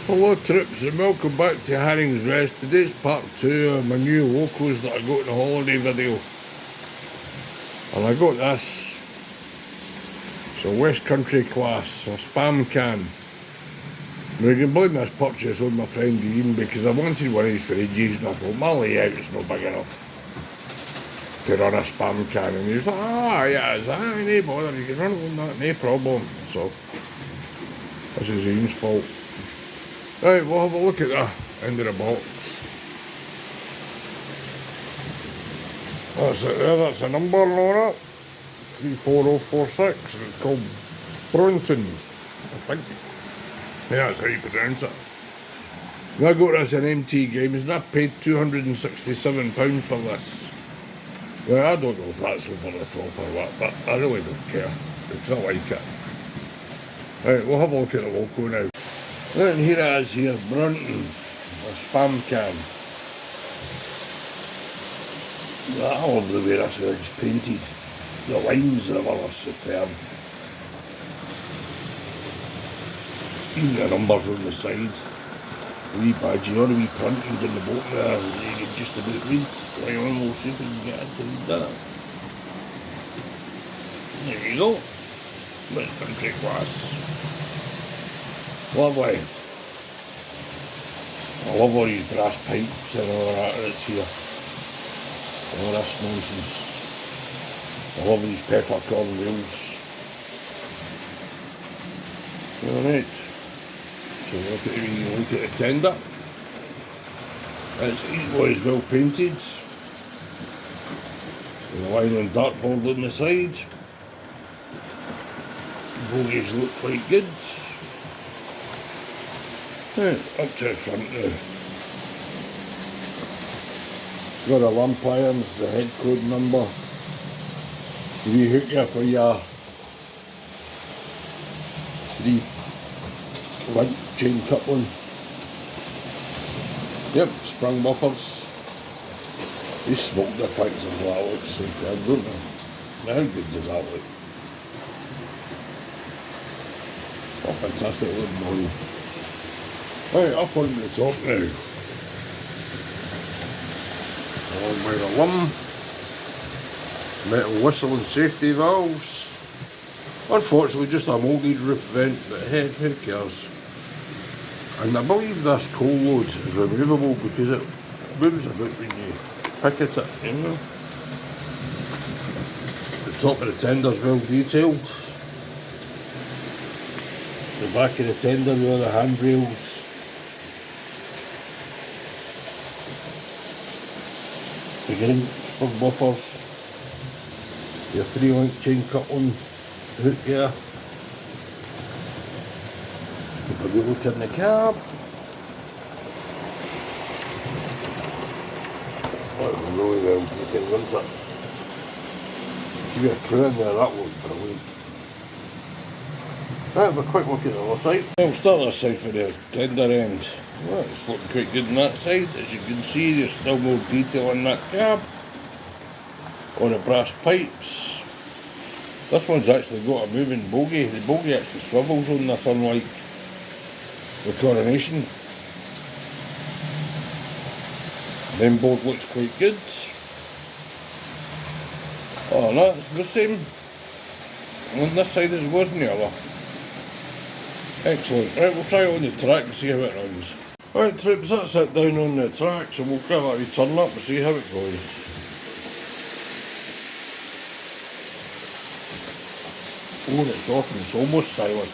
Hello trips and welcome back to Herring's Rest. Today's part 2 of my new locos that I got in the holiday video. And I got this. It's a West Country class, a spam can. Now you can blame this purchase on my friend Ian because I wanted one of these for ages and I thought my layout's not big enough to run a spam can. And he was like, yeah, it's no bother, you can run it on that, no problem. So, this is Ian's fault. Right, we'll have a look at the end of the box. That's it there, that's a number on it. 34046, and it's called Bronton, I think. Yeah, that's how you pronounce it. And I got this in MT Games and I paid £267 for this. Well, I don't know if that's over the top or what, but I really don't care, because I like it. Right, we'll have a look at the logo now. Right, and here it is here, Brunton, a spam can. I love the way this is painted. The lines of it are superb. Even the numbers on the side. Wee badge, you know the wee printed in the boat there, you can just about read. Quite almost see if you can get it to read that. There you go. West Country class. Lovely. I love all these brass pipes and all that that's here. All this nonsense. I love these peppercorn wheels. Alright. So look at the tender. It's equally as well painted. With a line on dartboard on the side. Bogies look quite good. Right, up to the front now. It's got a lamp irons, the head code number. The wee hook here for your 3-link chain coupling. Yep, sprung buffers. These smoke deflectors, that looks superb, don't they? Now how good does that look? Oh, fantastic looking body. Right, up on the top now. Along with a lum. Metal whistle and safety valves. Unfortunately just a moulded roof vent, but hey, who cares? And I believe this coal load is removable because it moves about when you pick at it, you know. The top of the tender's well detailed. The back of the tender with all the handrails. Again, sprung buffers, your 3-link chain coupling hook here. Keep a good look in the cab. That's really well taken, isn't it? Give you a crew in there, that looks brilliant. Right, have a quick look at the other side. We'll start this side for the tender end. Well, it's looking quite good on that side. As you can see, there's still more detail on that cab. On the brass pipes. This one's actually got a moving bogie. The bogie actually swivels on this, unlike the Coronation. Then board looks quite good. Oh, that's the same on this side as it was on the other. Excellent. Right, we'll try it on the track and see how it runs. Right, troops, that's it down on the track, so we'll give it a wee turn up and see how it goes. Oh, and it's off and it's almost silent.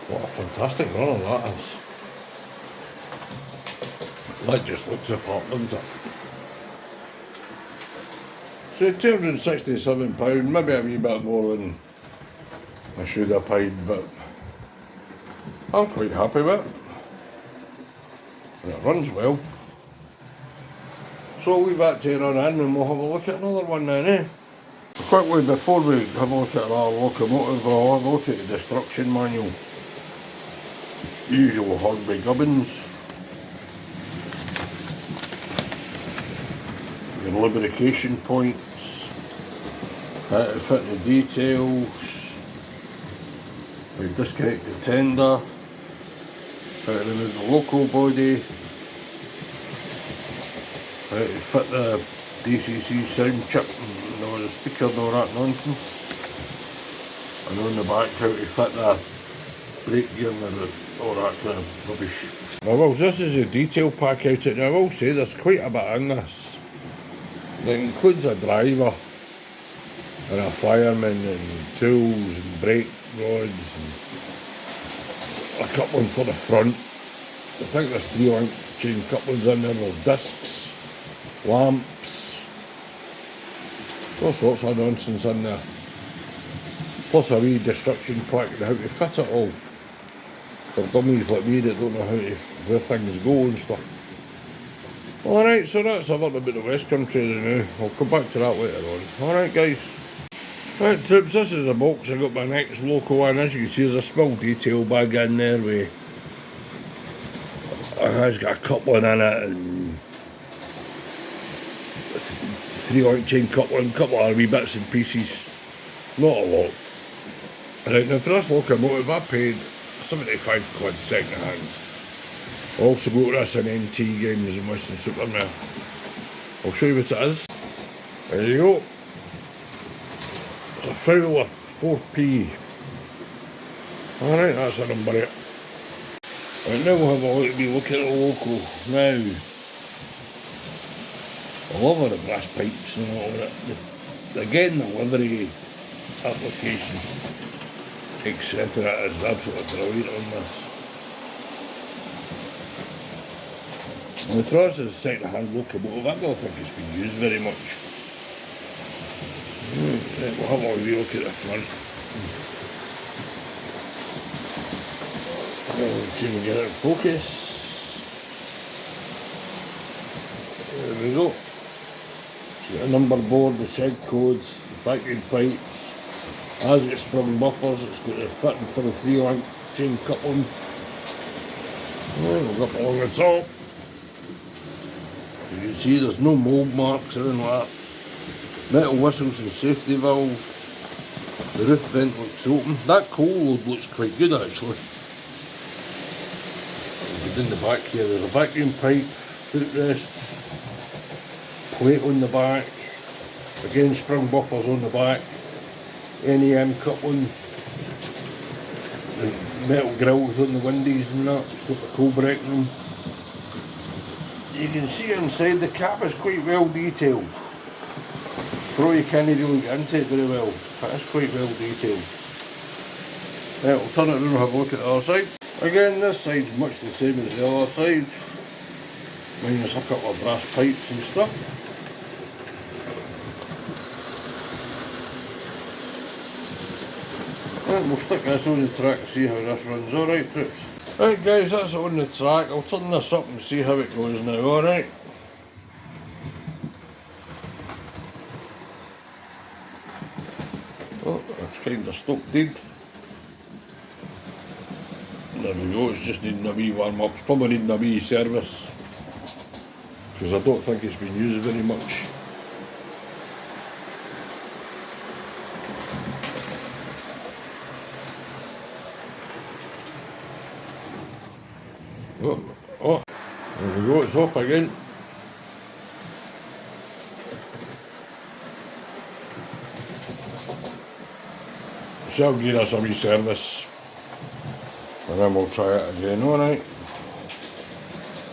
What a fantastic runner that is. That just looks apart, doesn't it? So £267, maybe a wee bit more than I should have paid, but I'm quite happy with it. And it runs well. So I'll leave that to run in and we'll have a look at another one then, eh? Quickly, before we have a look at our locomotive, I'll have a look at the destruction manual. Usual Hogby gubbins. Your lubrication points. How to fit the details. How to disconnect the tender. How to remove the loco body. How to fit the DCC sound chip and all the speaker and all that nonsense. And on the back how to fit the brake gear and all that kind of rubbish. Now well, this is a detail pack out it. Now I will say there's quite a bit in this. It includes a driver and a fireman and tools and brake rods and a coupling for the front. I think there's 3 link chain couplings in there. There's discs, lamps, all sorts of nonsense in there. Plus a wee destruction pack on how to fit it all. For dummies like me that don't know where things go and stuff. Alright, so that's a little bit of West Country now. I'll come back to that later on. Alright guys. Right troops, this is a box I got my next loco in. As you can see there's a small detail bag in there with it's got a coupling in it and 3 link chain coupling, couple of wee bits and pieces. Not a lot. Right, now for this locomotive I paid 75 quid second hand. I also got this in NT Games and Western Supermare. I'll show you what it is. There you go. It's a Fowler 4P. Alright, that's a number it. Right, now we'll have a look at the loco. Now, I love all the brass pipes and all that. Again, the livery application, etc. is absolutely brilliant on this. And for us as a second-hand locomotive, I don't think it's been used very much. Right, we'll have a wee look at the front. Let's see if we can get it in focus. There we go. So the number board, the shed codes, the vacuum pipes. Has got sprung buffers, it's got the fitting for the 3 link chain coupling. We'll go up along the top. You can see there's no mould marks or anything like that. Metal whistles and safety valve. The roof vent looks open. That coal load looks quite good actually. In the back here there's a vacuum pipe, footrests, plate on the back, again sprung buffers on the back, NEM coupling, the metal grills on the windies and that, stop the coal breaking them. You can see inside the cab is quite well detailed. Though you can't really get into it very well, but it's quite well detailed. Right, we'll turn it around and have a look at the other side. Again, this side's much the same as the other side, minus a couple of brass pipes and stuff. Right, we'll stick this on the track and see how this runs. Alright troops. Right guys, that's it on the track. I'll turn this up and see how it goes now, alright? Oh, that's kind of stopped dead. There we go, it's just needing a wee warm up. It's probably needing a wee service, because I don't think it's been used very much. Oh, there we go, it's off again. So I'll give us a wee service. And then we'll try it again, alright?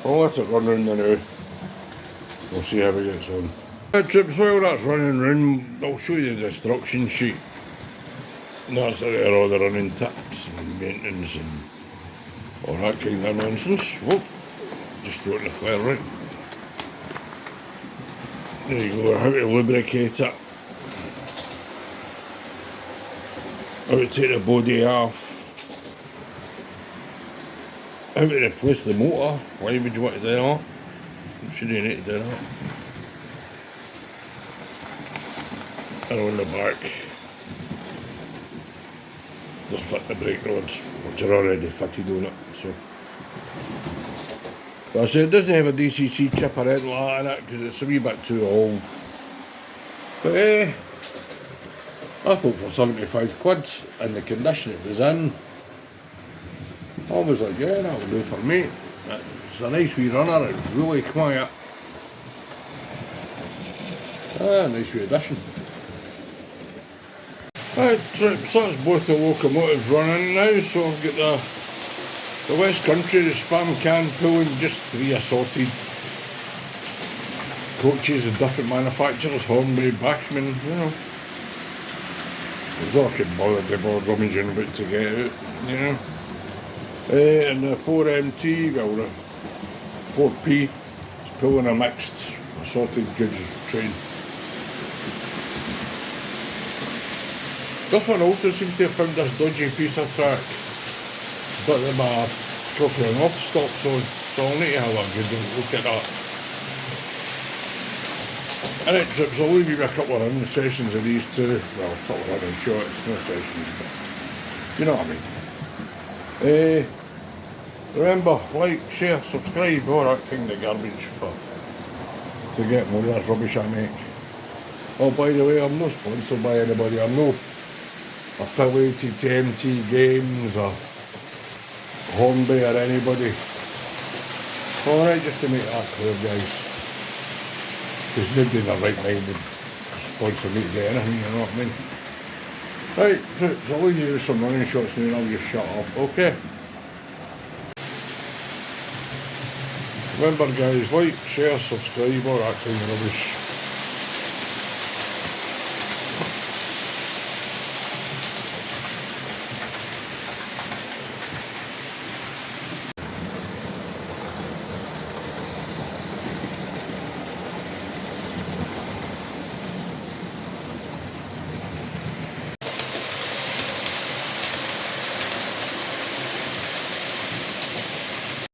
I'll let it run round the now. We'll see how it gets on. Right troops, while that's running round, I'll show you the instruction sheet. And that's there all the running tips and maintenance and all that kind of nonsense. Whoop, just throwing the flare right. There you go, how to lubricate it. How to take the body off. How to replace the motor. Why would you want to do that? I'm sure you need to do that. And on the back, just fit the brake rods, which are already fitted on it. So, but I say it doesn't have a DCC chip or anything like that in it because it's a wee bit too old. But I thought for 75 quid in the condition it was in, I was like, yeah, that'll do for me. It's a nice wee runner, it's really quiet. Nice wee addition. Right, so that's both the locomotives running now, so I've got the West Country, the spam can pulling, just 3 assorted coaches of different manufacturers, Hornby, Bachmann, you know. It's all I could bother rummaging about to get out, you know. And the 4MT, well the 4P, is pulling a mixed assorted goods train. This one also seems to have found this dodgy piece of track, but my proper north stops on, so I'll need to have a good look at that. And it trips, I'll leave you with a couple of running sessions of these two, well, a couple of running shots, no sessions, but you know what I mean. Remember, like, share, subscribe, all that kind of garbage to get more of this rubbish I make. Oh, by the way, I'm not sponsored by anybody, I'm not affiliated to MT Games or Hornby or anybody. Alright, just to make that clear, guys. Because nobody in their right mind would sponsor me to do anything, you know what I mean? Right, so I'll leave you with some running shots and then I'll just shut up, okay? Remember guys, like, share, subscribe, all that kind of rubbish.